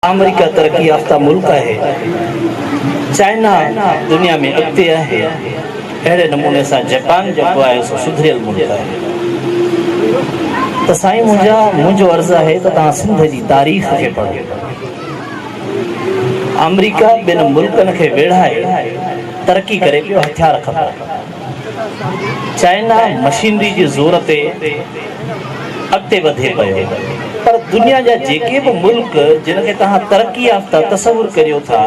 America तरक्की याफ्ता मुल्क है, चाइना दुनिया में अॻिते है, अहिड़े नमूने सां जापान जेको आहे सो सुधरियल मुल्क है। त साईं मुंहिंजो अर्ज़ु आहे त तव्हां सिंध जी तारीख़ खे पढ़ो। अमेरिका ॿिनि मुल्कनि खे वेढ़ाए तरक़ी करे पियो हथियार खपे। चाइना मशीनरी जे ज़ोर ते अॻिते वधे पियो, पर दुनिया जा जेके बि मुल्क जिन खे तव्हां तरक़ी याफ़्ता तसवुर करियो था,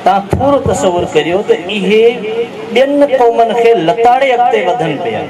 तव्हां थोरो तसवुर करियो त इहे ॿियनि क़ौमनि खे लताड़े अॻिते वधनि पिया।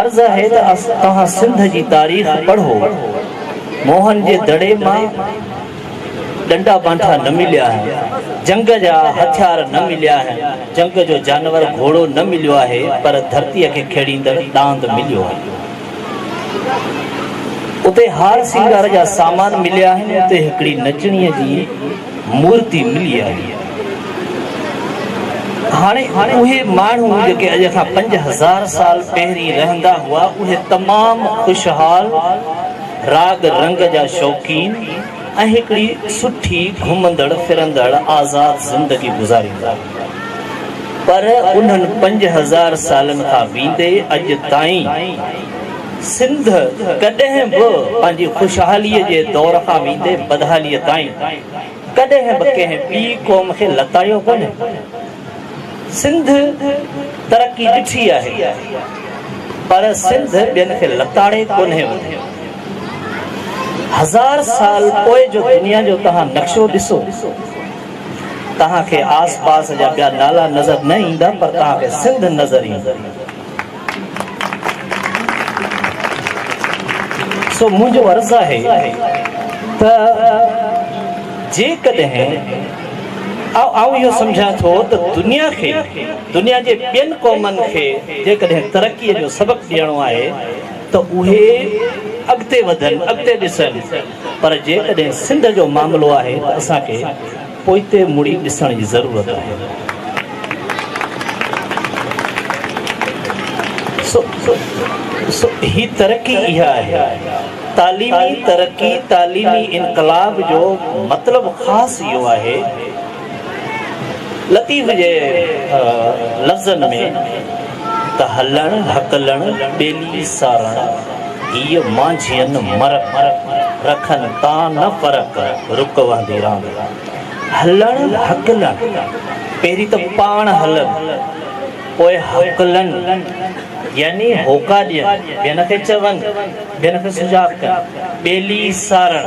अर्ज़ु आहे त तव्हां सिंध जी तारीख़ पढ़ो। मोहन जे दड़े मां डंडा बांठा न मिलिया आहिनि, जंग जा हथियार न मिलिया आहिनि, जंग जो जानवर घोड़ो न मिलियो आहे, पर धरतीअ खे खेड़ींदड़ डांद मिलियो आहे। उते हार सिंगार जा सामान मिलिया आहिनि, उते हिकिड़ी नचणीअ जी मूर्ति मिली आहे। हाणे उहे माण्हू जेके अॼु खां 5000 साल पहिरीं रहंदा हुआ, उहे तमामु ख़ुशहाल राग रंग जा शौक़ीन ऐं हिकिड़ी सुठी घुमंदड़ फिरंदड़ आज़ाद ज़िंदगी गुज़ारींदा। पर उन्हनि 5000 सालनि खां वींदे अॼु ताईं सिंध कॾहिं बि पंहिंजी ख़ुशहालीअ जे दौर खां वींदे बदहालीअ ताईं कॾहिं बि कंहिं ॿी क़ौम खे लताड़ियो कोन्हे। सिंध तरक़ी ॾिठी आहे, पर सिंध ॿियनि खे लताड़े कोन्हे वधी। 1000 साल पोइ जो दुनिया जो तव्हां नक्शो ॾिसो, तव्हांखे आस पास जा ॿिया नाला नज़र न ईंदा, पर तव्हांखे सिंध नज़र ईंदा। सो मुंहिंजो अर्ज़ु आहे त जेकॾहिं आउं इहो सम्झां थो त दुनिया जे ॿियनि क़ौमनि खे जेकॾहिं तरक़ीअ जो सबक़ु ॾियणो आहे त उहे अॻिते वधनि, अॻिते ॾिसनि। पर जेकॾहिं सिंध जो मामिलो आहे त असांखे पोइते मुड़ी ॾिसण जी ज़रूरत आहे। ही तरक़ी इहा आहे, तालीमी तरक़ी, तालीमी इनकलाब जो मतिलबु ख़ासि इहो आहे। लतीफ़ जे लफ़्ज़नि में त हलण हकलण ॿेली सारण हीअ मांझियनि मरक रखनि ता न फ़र्क़ु रुक वहंदी रांद। हलण हकलण, पहिरीं त पाण हलनि, पोइ हकलनि यानी होका ॾियनि, ॿियनि खे चवनि, ॿियनि खे सुझाव कनि। ॿेली सारण,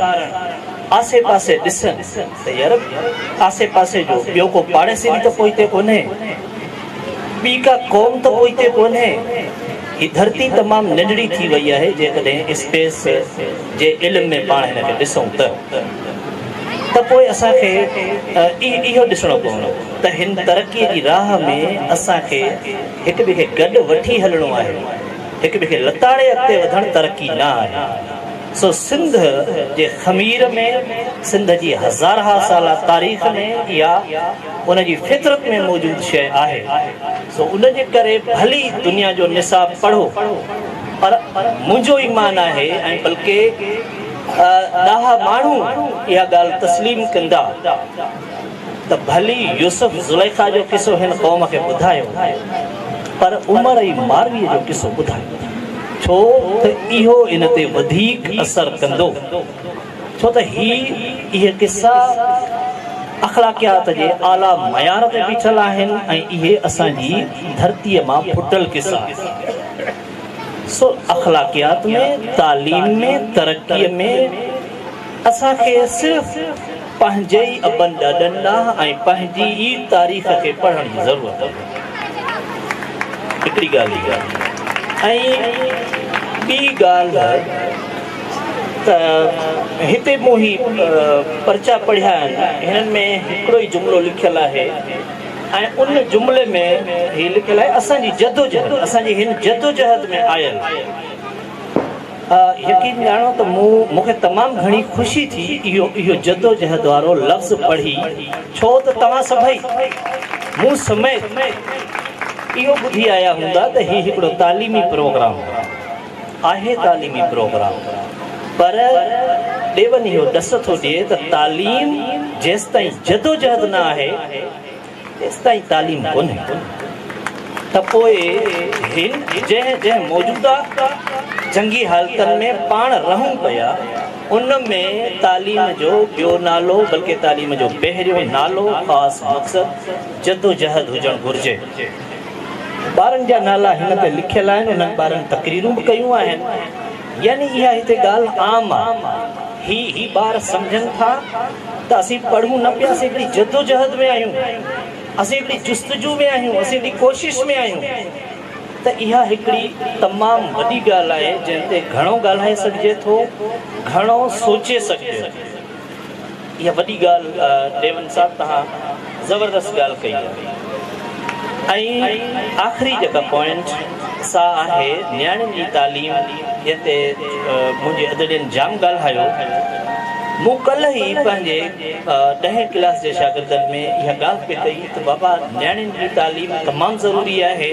आसे पासे ॾिसनि त यार आसे पासे जो ॿियो को पाड़ेसी बि त पोइते कोन्हे, ॿी का क़ौम त पोइते कोन्हे। ही धरती तमामु नंढड़ी थी वई आहे जेकॾहिं स्पेस जे इल्म में पाण हिन खे ॾिसूं त पोइ असांखे इहो ॾिसणो पवंदो त हिन तरक़ीअ जी राह में असांखे हिक ॿिए खे गॾु वठी हलणो आहे, हिक ॿिए खे लताड़े अॻिते वधणु तरक़ी न आहे। सो सिंध जे ख़मीर में, सिंध जी हज़ारहा साला तारीख़ में या उन जी फितरत में मौजूदु शइ आहे। सो उन जे करे भली दुनिया जो निसाब पढ़ो, पर मुंहिंजो ईमान आहे ऐं बल्कि ॾाढा माण्हू इहा ॻाल्हि तस्लीम कंदा त भली यूसुफ ज़ुलैखा जो किसो हिन क़ौम खे ॿुधायो, पर उमर ऐं मारवीअ जो किसो ॿुधायो, छो त इहो इन ते वधीक असर कंदो। छो त इहे किसा अख़लाक़ियात जे आला मयार ते बीठल आहिनि ऐं इहे असांजी धरतीअ मां फुटल किसा। सो अख़लाक़ियात में, तालीम में, तरक़ीअ में असांखे सिर्फ़ु पंहिंजे ई अबनि ॾाॾनि ॾांहुं ऐं पंहिंजी ई तारीख़ खे पढ़ण जी ज़रूरत आहे। हिकिड़ी ॻाल्हि इहा ऐं ॿी ॻाल्हि त हिते मूं ही पर्चा पढ़िया आहिनि, हिननि में हिकिड़ो ई जुमिलो लिखियलु आहे ऐं उन जुमिले में ही लिखियलु आहे असांजी जदोजहद, असांजी हिन जदोजहद में आयल। यकीन ॼाणो त मूंखे तमामु घणी ख़ुशी थी इहो जदोजहद वारो लफ़्ज़ पढ़ी, छो त तव्हां सभई मूं समेत इहो ॿुधी आया हूंदा त ही हिकिड़ो तालीमी प्रोग्राम आहे, तालीमी प्रोग्राम पर ॾेवन इहो ॾस थो ॾिए त तालीम जेसि ताईं जदोजहद न आहे तेसि ताईं तालीम कोन्हे। त पोइ हिन जंहिं मौजूदा जंगी हालतुनि में पाण रहूं पिया उन में तालीम जो ॿियो नालो बल्कि तालीम जो पहिरियों नालो ख़ासि मक़सदु जदोजहद हुजणु घुरिजे। ॿारनि जा नाला हिन ते लिखियल आहिनि, उन्हनि ॿारनि तकरीरूं बि कयूं आहिनि। यानी इहा हिते ॻाल्हि आम आहे। ही ॿार सम्झनि था त असीं पढ़ूं न पिया, असीं हिकिड़ी जदोजहद में आहियूं, असीं हिकिड़ी जुस्तजू में आहियूं, असीं हिकिड़ी कोशिश में आहियूं। त इहा हिकिड़ी तमामु वॾी ॻाल्हि आहे जंहिं ते घणो ॻाल्हाए सघिजे थो, घणो सोचे सघिजे। इहा वॾी ॻाल्हि ॾेवन साहिबु तव्हां ज़बरदस्त ॻाल्हि कई आहे। ऐं आख़िरी जेका पॉइंट सा आहे नियाणियुनि जी तालीम, जंहिं ते मुंहिंजे अदड़ियुनि जाम ॻाल्हायो। मूं कल्ह ई पंहिंजे 10वीं क्लास जे शागिर्दनि में इहा ॻाल्हि पई कई त बाबा नियाणियुनि जी तालीम तमामु ज़रूरी आहे।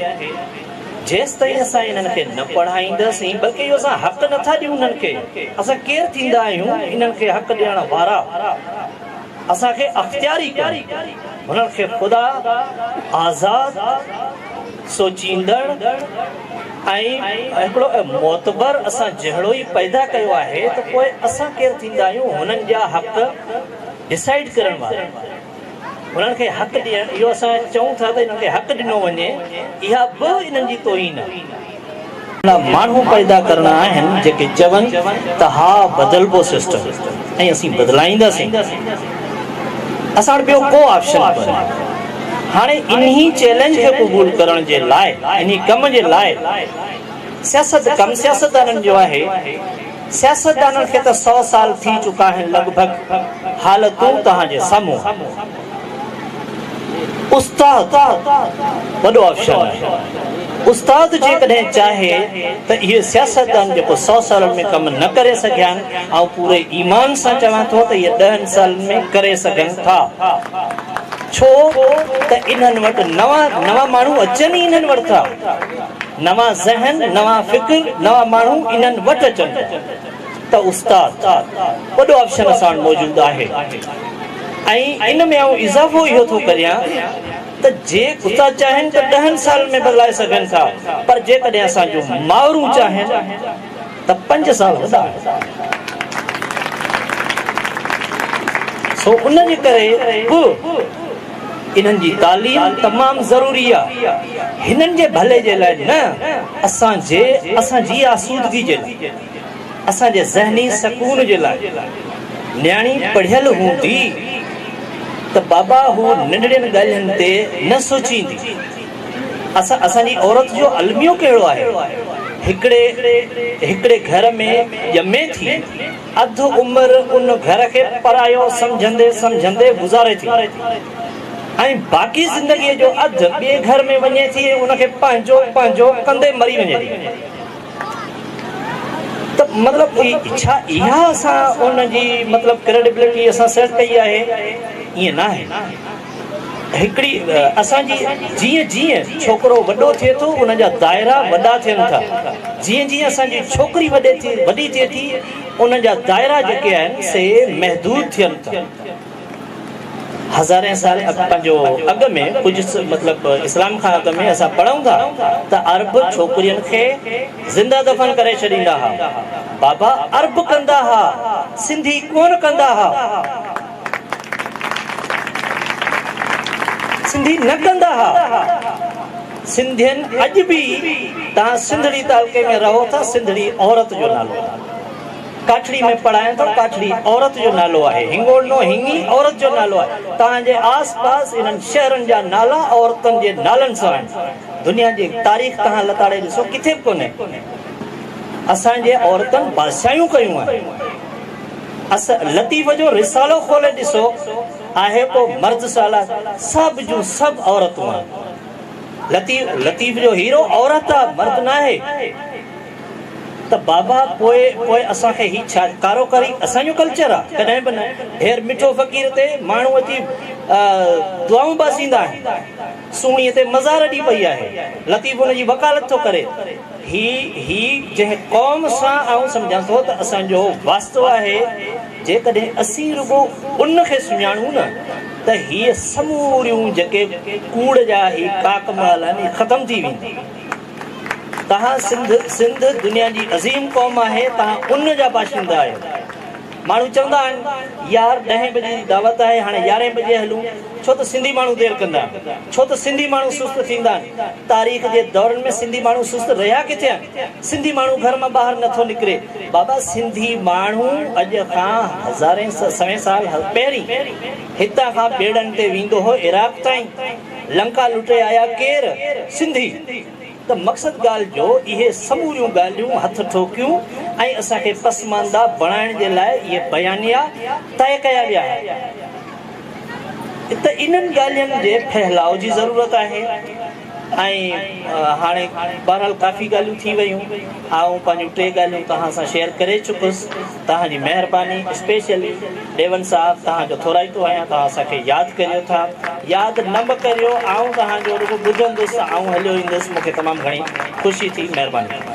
जेसि ताईं असां इन्हनि खे न पढ़ाईंदासीं, बल्कि इहो असां हक़ नथा ॾियूं उन्हनि खे। असां केरु थींदा आहियूं इन्हनि खे हक़ ॾियण वारा? असांखे अख़्तियारी करी हुननि खे ख़ुदा आज़ाद सोचींदड़ ऐं हिकिड़ो मोतबर असां जहिड़ो ई पैदा कयो आहे त पोइ असां केरु थींदा आहियूं हुननि जा हक़ डिसाइड करण वारा, हुननि खे हक़ ॾियण। इहो असां चऊं था त हिननि खे हक़ ॾिनो वञे, इहा बि इन्हनि जी तोहीन आहे। माण्हू पैदा करणा आहिनि जेके चवनि त हा बदिलबो सिस्टम ऐं असीं बदिलाईंदासीं। असां वटि ॿियो को ऑप्शन कोन्हे। हाणे इन्ही चैलेंज खे क़बूल करण जे लाइ, इन्ही कम जे लाइ सियासतदाननि जो आहे। सियासतदाननि खे त 100 साल थी चुका आहिनि लॻभॻि। हालतूं तव्हांजे साम्हूं। उस्ताद वॾो ऑप्शन आहे। उस्ताद जेकॾहिं चाहे त इहे सियासतदान जेको 100 सालनि में कमु न करे सघिया आहिनि, ऐं पूरे ईमान सां चवां थो त इहे 10 सालनि में करे सघनि था। छो त इन्हनि वटि नवां माण्हू अचनि ई इन्हनि वटि था। नवां ज़हन, नवां फ़िक्र, नवां माण्हू इन्हनि वटि अचनि। त उस्ताद वॾो ऑप्शन असां वटि मौजूदु आहे। ऐं इन में आउं इज़ाफ़ो इहो थो करियां त जे उस्ताद चाहिनि त 10 साल में बदिलाए सघनि था, पर जेकॾहिं असांजूं मावरूं चाहिनि त 5 साल वॾा। सो उन जे करे बि इन्हनि जी तालीम तमामु ज़रूरी आहे। हिननि जे भले जे लाइ न, असांजी आसूदगी जे लाइ, असांजे ज़हनी सकून जे लाइ। न्याणी पढ़ियल हूंदी त बाबा हू नंढड़ियुनि ॻाल्हियुनि ते न सोचींदी। असांजी औरत जो अलमियो कहिड़ो आहे? हिकिड़े घर में ॼमे थी, अधु उमिरि उन घर खे परायो सम्झंदे गुज़ारे थी, ऐं बाक़ी ज़िंदगीअ जो अधु ॿिए घर में वञे थी, उनखे पंहिंजो कंदे मरी वञे थी। त मतिलबु इच्छा इहा असां उनजी मतिलबु क्रेडिबिलिटी असां सेट कई आहे? ईअं न आहे। हिकिड़ी असांजी जीअं छोकिरो वॾो थिए थो उनजा दायरा वॾा थियनि था। जीअं असांजी छोकिरी वॾी थिए थी उनजा दायरा जेके आहिनि से महदूद थियनि था। हज़ारे साल पंहिंजो अॻ में कुझु मतिलबु इस्लाम खां अॻ में असां पढ़ूं था त अरब छोकिरियुनि खे ज़िंदा दफ़न करे छॾींदा हुआ। बाबा अरब कंदा हुआ, सिंधी कोन कंदा हुआ, सिंधी न कंदा हुआ। सिंधियुनि अॼु बि तव्हां सिंधड़ी तालुके में रहो था, सिंधड़ी औरत जो नालो आहे। काठड़ी में पढ़ाइनि था, काठड़ी औरत जो नालो आहे। हिंगोलनो हिंगी औरत जो नालो आहे। तव्हांजे आस पास इन्हनि शहरनि जा नाला औरतुनि जे नालनि सां आहिनि। दुनिया जी तारीख़ तव्हां लताड़े ॾिसो, किथे बि कोन्हे। असांजे औरतुनि बादशाहियूं कयूं आहिनि। लतीफ़ जो रिसालो खोले ॾिसो, आहे को मर्द साला, सभु जूं सभु औरतूं आहिनि। लतीफ़ जो हीरो औरत आहे, मर्द न आहे। त बाबा पोइ असांखे ही छा कारो करी असांजो कल्चर आहे? कॾहिं बि न। ढेर मिठो फ़क़ीर ते माण्हू अची दुआऊं बासींदा आहिनि। सुहिणीअ ते मज़ार ॾी पई आहे, लतीफ़ हुनजी वकालत थो करे। ही जंहिं क़ौम सां आउं सम्झां थो त असांजो वास्तो आहे जेकॾहिं असीं रुगो उन खे सुञाणूं न त हीअ समूरियूं जेके कूड़ जा ही काकमाल आहिनि ख़तमु थी वेंदी। तव्हां सिंध दुनिया जी अज़ीम क़ौम आहे, तव्हां उन जा बाशिंदा आहियो। माण्हू चवंदा आहिनि यार 10 बजे जी दावत आहे, हाणे 11 बजे हलूं, छो त सिंधी माण्हू देरि कंदा, छो त सिंधी माण्हू सुस्त थींदा आहिनि। तारीख़ जे दौरनि में सिंधी माण्हू सुस्त रहिया किथे आहिनि? सिंधी माण्हू घर मां ॿाहिरि नथो निकिरे। बाबा सिंधी माण्हू अॼु खां हज़ारे सवें साल पहिरीं हितां खां ॿेड़नि ते वेंदो हो इराक ताईं, लंका लुटे आया केरु? सिंधी। त मक़सदु ॻाल्हि जो इहे समूरियूं ॻाल्हियूं हथ ठोकियूं ऐं असांखे पसमानदा बणाइण जे लाइ इहे बयानिया तय कया विया आहिनि। त इन्हनि ॻाल्हियुनि जे फहिलाव जी ज़रूरत आहे। ऐं हाणे बहरहाल काफ़ी ॻाल्हियूं थी वियूं, ऐं पंहिंजूं 3 ॻाल्हियूं तव्हां सां शेयर करे चुकुसि। तव्हांजी महिरबानी। स्पेशली डेवन साहब, तव्हांजो थोराईतो आहियां, तव्हां असांखे यादि करियो था। यादि न बि करियो, आउं तव्हांजो रुगो ॿुधंदुसि, आउं हलियो ईंदुसि, मूंखे तमामु घणी ख़ुशी थी। महिरबानी।